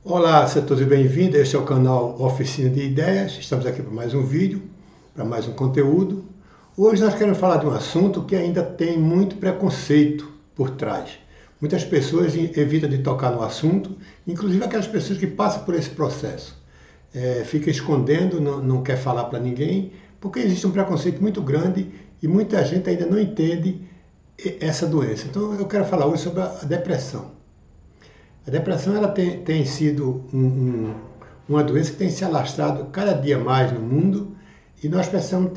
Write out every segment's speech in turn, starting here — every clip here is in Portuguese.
Olá, sejam todos bem-vindos. Este é o canal Oficina de Ideias. Estamos aqui para mais um vídeo, para mais um conteúdo. Hoje nós queremos falar de um assunto que ainda tem muito preconceito por trás. Muitas pessoas evitam de tocar no assunto, inclusive aquelas pessoas que passam por esse processo. Fica escondendo, não quer falar para ninguém, porque existe um preconceito muito grande e muita gente ainda não entende essa doença. Então eu quero falar hoje sobre a depressão. A depressão ela tem sido uma doença que tem se alastrado cada dia mais no mundo e nós precisamos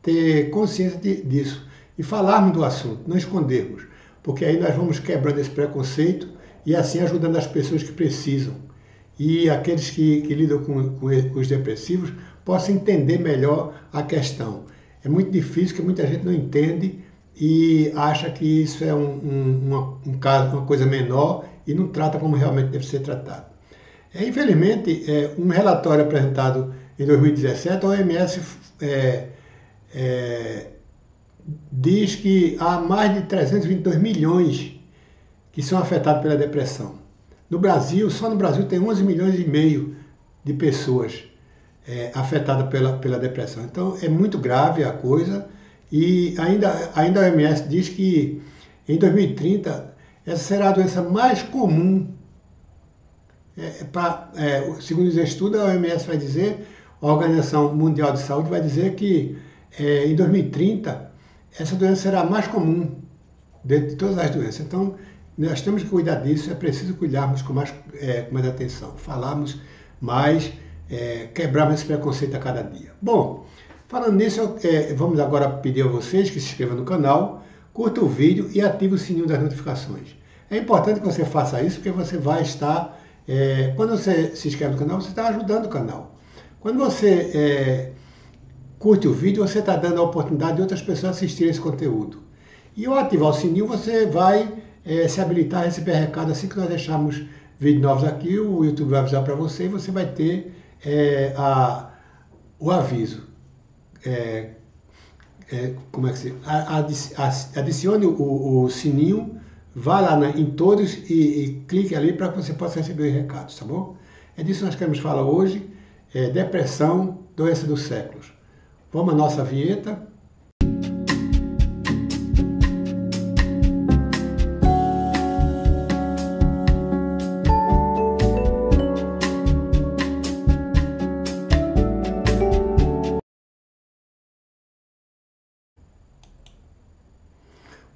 ter consciência disso e falarmos do assunto, não escondermos, porque aí nós vamos quebrando esse preconceito e assim ajudando as pessoas que precisam e aqueles que lidam com os depressivos possam entender melhor a questão. É muito difícil, que muita gente não entende e acha que isso é uma coisa menor e não trata como realmente deve ser tratado. Infelizmente, um relatório apresentado em 2017, a OMS diz que há mais de 322 milhões que são afetados pela depressão. No Brasil, só no Brasil tem 11 milhões e meio de pessoas afetadas pela depressão. Então é muito grave a coisa e ainda a OMS diz que em 2030 essa será a doença mais comum. Segundo os estudos, a OMS vai dizer, a Organização Mundial de Saúde vai dizer que em 2030 essa doença será a mais comum de todas as doenças. Então, nós temos que cuidar disso, é preciso cuidarmos com mais atenção, falarmos mais, quebrarmos esse preconceito a cada dia. Bom, falando nisso, vamos agora pedir a vocês que se inscrevam no canal, curta o vídeo e ative o sininho das notificações. É importante que você faça isso, porque você vai estar, quando você se inscreve no canal, você está ajudando o canal. Quando você curte o vídeo, você está dando a oportunidade de outras pessoas assistirem esse conteúdo. E ao ativar o sininho, você vai se habilitar a receber recado assim que nós deixarmos vídeos novos aqui, o YouTube vai avisar para você e você vai ter o aviso. Adicione o sininho, vá lá em todos e clique ali para que você possa receber os recados, tá bom? É disso que nós queremos falar hoje, depressão, doença dos séculos. Vamos à nossa vinheta.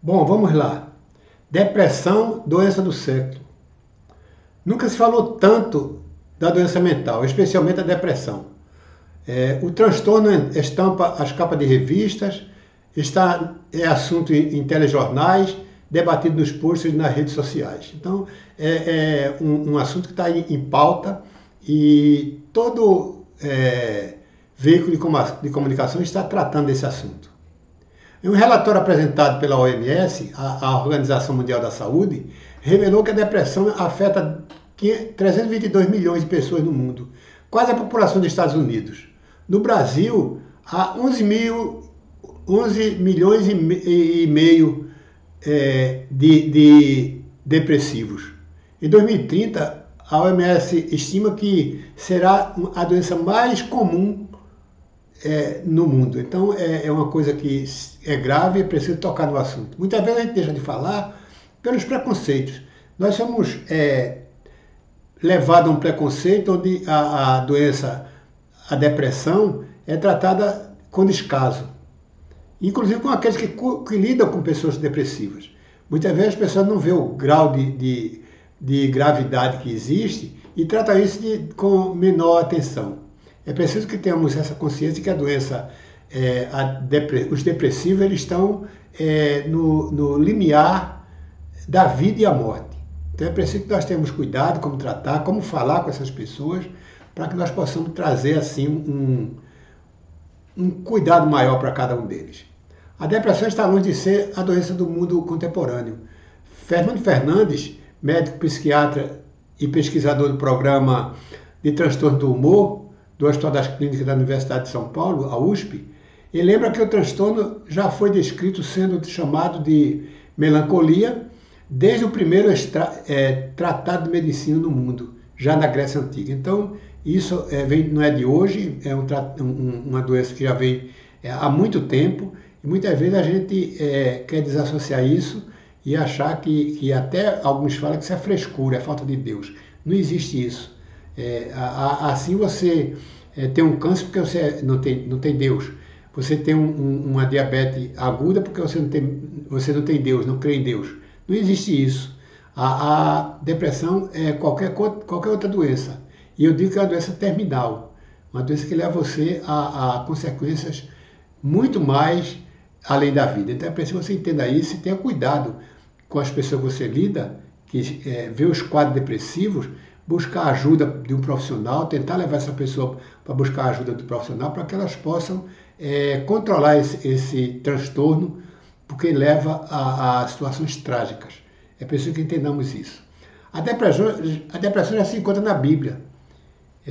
Bom, vamos lá. Depressão, doença do século. Nunca se falou tanto da doença mental, especialmente a depressão. O transtorno estampa as capas de revistas, é assunto em telejornais, debatido nos posts e nas redes sociais. Então, é um assunto que está em pauta e todo veículo de comunicação está tratando desse assunto. Em um relatório apresentado pela OMS, a Organização Mundial da Saúde, revelou que a depressão afeta 322 milhões de pessoas no mundo, quase a população dos Estados Unidos. No Brasil, há 11 milhões e meio de depressivos. Em 2030, a OMS estima que será a doença mais comum no mundo. Então é uma coisa que é grave e é preciso tocar no assunto. Muitas vezes a gente deixa de falar pelos preconceitos. Nós somos levados a um preconceito onde a doença, a depressão, é tratada com descaso. Inclusive com aqueles que lidam com pessoas depressivas. Muitas vezes as pessoas não vêem o grau de gravidade que existe e tratam isso com menor atenção. É preciso que tenhamos essa consciência de que a doença, os depressivos, eles estão no limiar da vida e a morte. Então é preciso que nós tenhamos cuidado como tratar, como falar com essas pessoas, para que nós possamos trazer assim um cuidado maior para cada um deles. A depressão está longe de ser a doença do mundo contemporâneo. Fernando Fernandes, médico psiquiatra e pesquisador do programa de transtorno do humor, do Hospital das Clínicas da Universidade de São Paulo, a USP, ele lembra que o transtorno já foi descrito sendo chamado de melancolia desde o primeiro tratado de medicina no mundo, já na Grécia Antiga. Então, isso não é de hoje, é uma doença que já vem há muito tempo, e muitas vezes a gente quer desassociar isso e achar que até alguns falam que isso é frescura, é falta de Deus. Não existe isso. Assim você tem um câncer porque você não tem Deus. Você tem uma diabetes aguda porque você não tem Deus, não crê em Deus. Não existe isso. A depressão é qualquer outra doença. E eu digo que é uma doença terminal. Uma doença que leva você a consequências muito mais além da vida. Então é preciso que você entenda isso e tenha cuidado com as pessoas que você lida, que vê os quadros depressivos, buscar a ajuda de um profissional, tentar levar essa pessoa para buscar a ajuda do profissional para que elas possam controlar esse transtorno, porque leva a situações trágicas. É preciso que entendamos isso. A depressão já se encontra na Bíblia,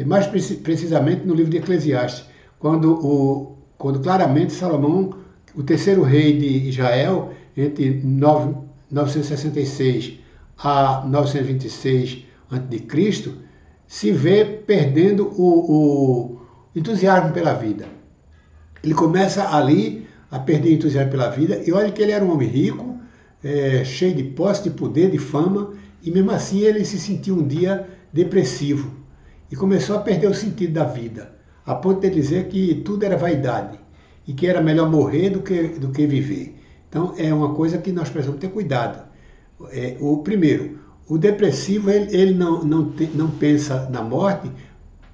mais precisamente no livro de Eclesiastes, quando claramente Salomão, o terceiro rei de Israel, entre 966 a 926 a.C., se vê perdendo o entusiasmo pela vida. Ele começa ali a perder entusiasmo pela vida, e olha que ele era um homem rico, cheio de posse, de poder, de fama, e mesmo assim ele se sentiu um dia depressivo e começou a perder o sentido da vida, a ponto de dizer que tudo era vaidade e que era melhor morrer do que viver. Então é uma coisa que nós precisamos ter cuidado. Primeiro, o depressivo ele não pensa na morte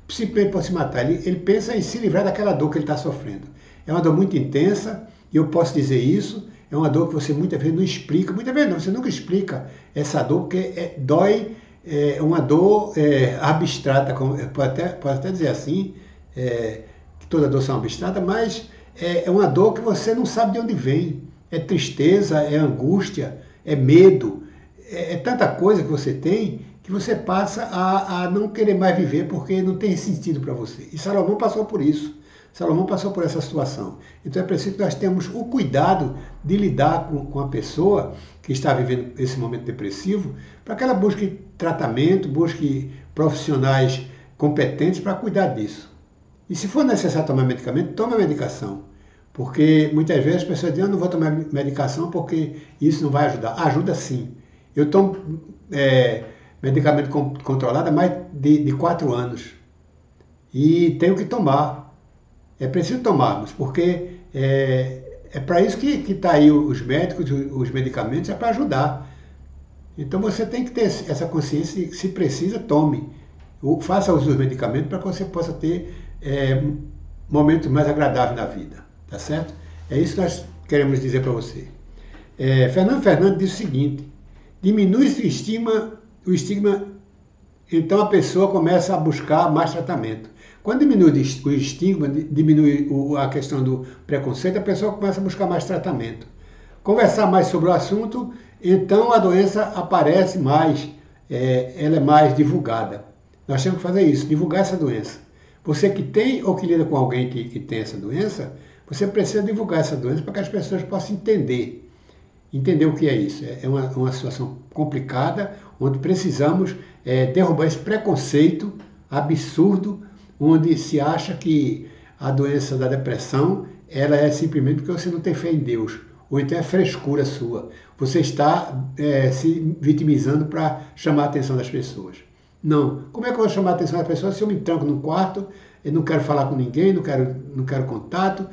simplesmente por se matar, ele pensa em se livrar daquela dor que ele está sofrendo. É uma dor muito intensa, e eu posso dizer isso, é uma dor que você muitas vezes não explica, muitas vezes não, você nunca explica essa dor, porque dói, é uma dor abstrata, pode até dizer assim, que toda dor são abstrata, mas é uma dor que você não sabe de onde vem. É tristeza, é angústia, é medo, é tanta coisa que você tem que você passa a não querer mais viver porque não tem sentido para você. E Salomão passou por isso. Salomão passou por essa situação. Então é preciso que nós tenhamos o cuidado de lidar com a pessoa que está vivendo esse momento depressivo, para que ela busque tratamento, busque profissionais competentes para cuidar disso. E se for necessário tomar medicamento, tome a medicação. Porque muitas vezes as pessoas dizem, eu não vou tomar medicação porque isso não vai ajudar. Ajuda sim. Eu tomo medicamento controlado há mais de 4 anos. E tenho que tomar. É preciso tomarmos, porque é para isso que está aí os médicos, os medicamentos, é para ajudar. Então você tem que ter essa consciência de que, se precisa, tome. Faça uso dos medicamentos para que você possa ter momentos mais agradáveis na vida. Tá certo? É isso que nós queremos dizer para você. Fernando Fernandes diz o seguinte: diminui o estigma, então a pessoa começa a buscar mais tratamento. Quando diminui o estigma, diminui a questão do preconceito, a pessoa começa a buscar mais tratamento. Conversar mais sobre o assunto, então a doença aparece mais, ela é mais divulgada. Nós temos que fazer isso, divulgar essa doença. Você que tem ou que lida com alguém que tem essa doença, você precisa divulgar essa doença para que as pessoas possam entender o que é isso. É uma situação complicada, onde precisamos derrubar esse preconceito absurdo, onde se acha que a doença da depressão ela é simplesmente porque você não tem fé em Deus, ou então é frescura sua. Você está se vitimizando para chamar a atenção das pessoas. Não. Como é que eu vou chamar a atenção das pessoas se eu me tranco num quarto, eu não quero falar com ninguém, não quero contato?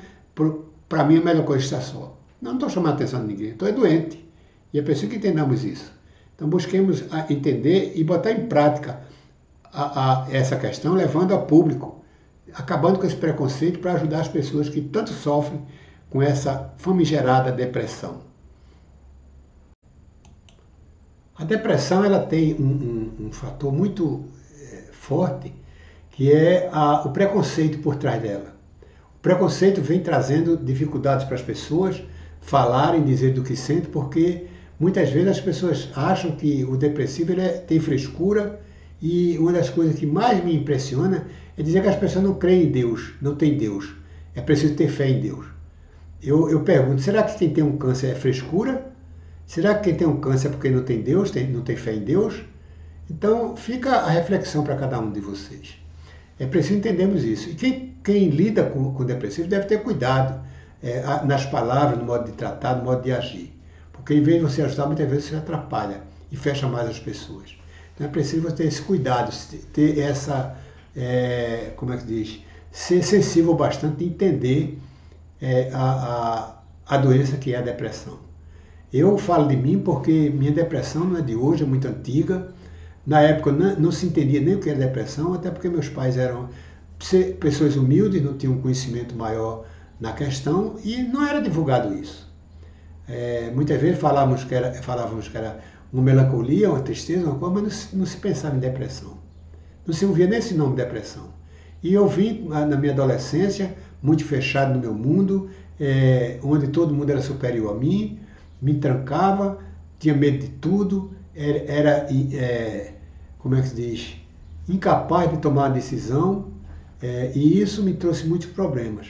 Para mim, a melhor coisa é estar só. Não estou chamando a atenção de ninguém, estou doente. E é preciso que entendamos isso. Então, busquemos entender e botar em prática essa questão, levando a público, acabando com esse preconceito para ajudar as pessoas que tanto sofrem com essa famigerada depressão. A depressão ela tem um fator muito forte, que é o preconceito por trás dela. O preconceito vem trazendo dificuldades para as pessoas falarem, dizer do que sentem, porque muitas vezes as pessoas acham que o depressivo tem frescura, e uma das coisas que mais me impressiona é dizer que as pessoas não creem em Deus, não têm Deus. É preciso ter fé em Deus. Eu pergunto, será que quem tem um câncer é frescura? Será que quem tem um câncer é porque não tem Deus, não tem fé em Deus? Então, fica a reflexão para cada um de vocês. É preciso entendermos isso. E quem lida com depressivo deve ter cuidado nas palavras, no modo de tratar, no modo de agir. Porque em vez de você ajudar, muitas vezes você atrapalha e fecha mais as pessoas. Então é preciso você ter esse cuidado, ter essa, como é que diz, ser sensível bastante e entender a doença que é a depressão. Eu falo de mim porque minha depressão não é de hoje, é muito antiga. Na época não se entendia nem o que era depressão, até porque meus pais eram pessoas humildes, não tinham um conhecimento maior na questão e não era divulgado isso. Muitas vezes falávamos que era uma melancolia, uma tristeza, uma coisa, mas não se pensava em depressão. Não se ouvia nesse nome depressão. E eu vim na minha adolescência, muito fechado no meu mundo, onde todo mundo era superior a mim, me trancava, tinha medo de tudo, como é que se diz, incapaz de tomar uma decisão, e isso me trouxe muitos problemas.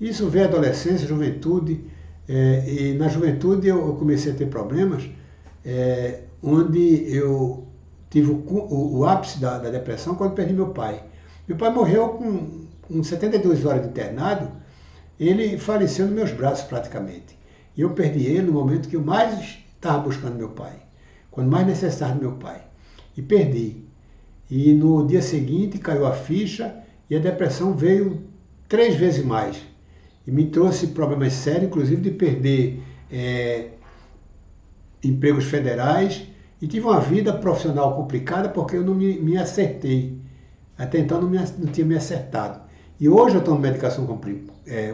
Isso veio a adolescência, a juventude, e na juventude eu comecei a ter problemas, onde eu tive o ápice da depressão quando perdi meu pai. Meu pai morreu com 72 horas de internado, ele faleceu nos meus braços praticamente. E eu perdi ele no momento que eu mais estava buscando meu pai, quando mais necessitava do meu pai. E perdi. E no dia seguinte caiu a ficha e a depressão veio 3 vezes mais. E me trouxe problemas sérios, inclusive de perder empregos federais e tive uma vida profissional complicada porque eu não me acertei. Até então não tinha me acertado. E hoje eu tomo medicação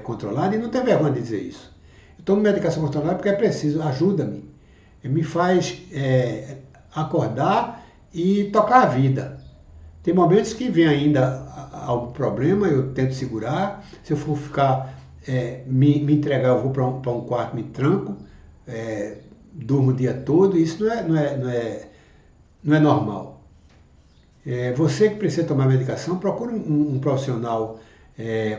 controlada e não tenho vergonha de dizer isso. Eu tomo medicação controlada porque é preciso, ajuda-me. Me faz acordar e tocar a vida. Tem momentos que vem ainda algum problema, eu tento segurar. Se eu for ficar, me entregar, eu vou para um quarto, me tranco, durmo o dia todo. Isso não é normal. Você que precisa tomar medicação, procure um profissional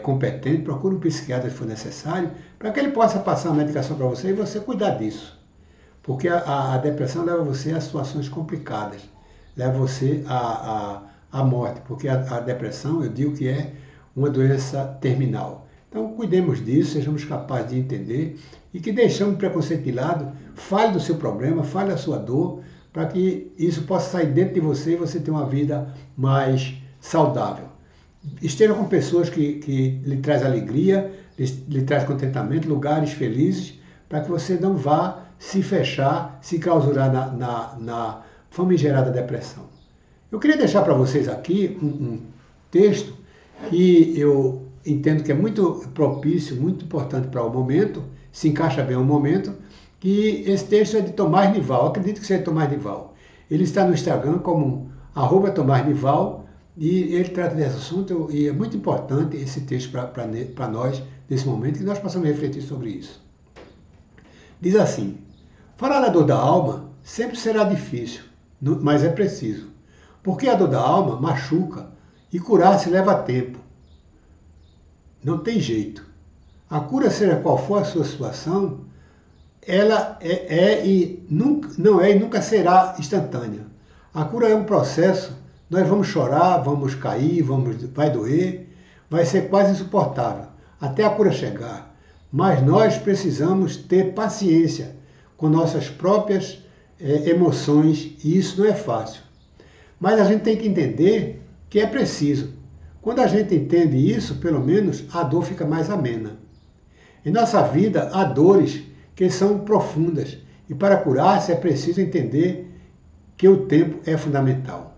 competente, procure um psiquiatra se for necessário, para que ele possa passar a medicação para você e você cuidar disso. Porque a depressão leva você a situações complicadas, leva você à morte, porque a depressão, eu digo que é uma doença terminal. Então, cuidemos disso, sejamos capazes de entender e que deixamos o preconceito de lado, fale do seu problema, fale da sua dor, para que isso possa sair dentro de você e você ter uma vida mais saudável. Esteja com pessoas que lhe trazem alegria, lhe trazem contentamento, lugares felizes, para que você não vá se fechar, se clausurar na famigerada depressão. Eu queria deixar para vocês aqui um texto que eu entendo que é muito propício, muito importante para o momento, se encaixa bem ao momento, que esse texto é de Tomás Nival, acredito que seja Tomás Nival. Ele está no Instagram como @TomásNival e ele trata desse assunto e é muito importante esse texto para nós, nesse momento, que nós possamos refletir sobre isso. Diz assim: falar da dor da alma sempre será difícil, mas é preciso, porque a dor da alma machuca e curar-se leva tempo. Não tem jeito. A cura, seja qual for a sua situação, ela não é e nunca será instantânea. A cura é um processo, nós vamos chorar, vamos cair, vai doer, vai ser quase insuportável, até a cura chegar. Mas nós precisamos ter paciência com nossas próprias emoções e isso não é fácil. Mas a gente tem que entender que é preciso. Quando a gente entende isso, pelo menos a dor fica mais amena. Em nossa vida há dores que são profundas e para curar-se é preciso entender que o tempo é fundamental.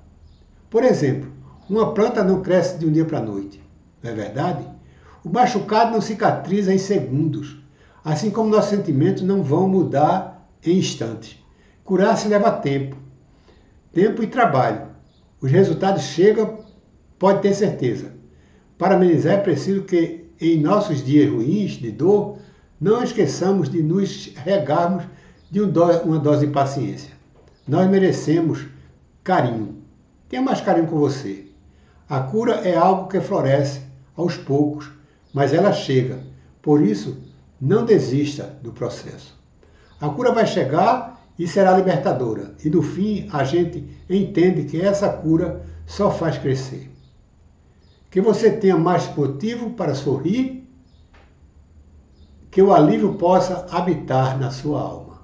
Por exemplo, uma planta não cresce de um dia para a noite, não é verdade? O machucado não cicatriza em segundos, assim como nossos sentimentos não vão mudar em instantes. Curar-se leva tempo e trabalho. Os resultados chegam, pode ter certeza. Para amenizar é preciso que em nossos dias ruins de dor, não esqueçamos de nos regarmos de uma dose de paciência. Nós merecemos carinho. Tenha mais carinho com você. A cura é algo que floresce aos poucos, mas ela chega. Por isso, não desista do processo. A cura vai chegar e será libertadora. E no fim, a gente entende que essa cura só faz crescer. Que você tenha mais motivo para sorrir, que o alívio possa habitar na sua alma.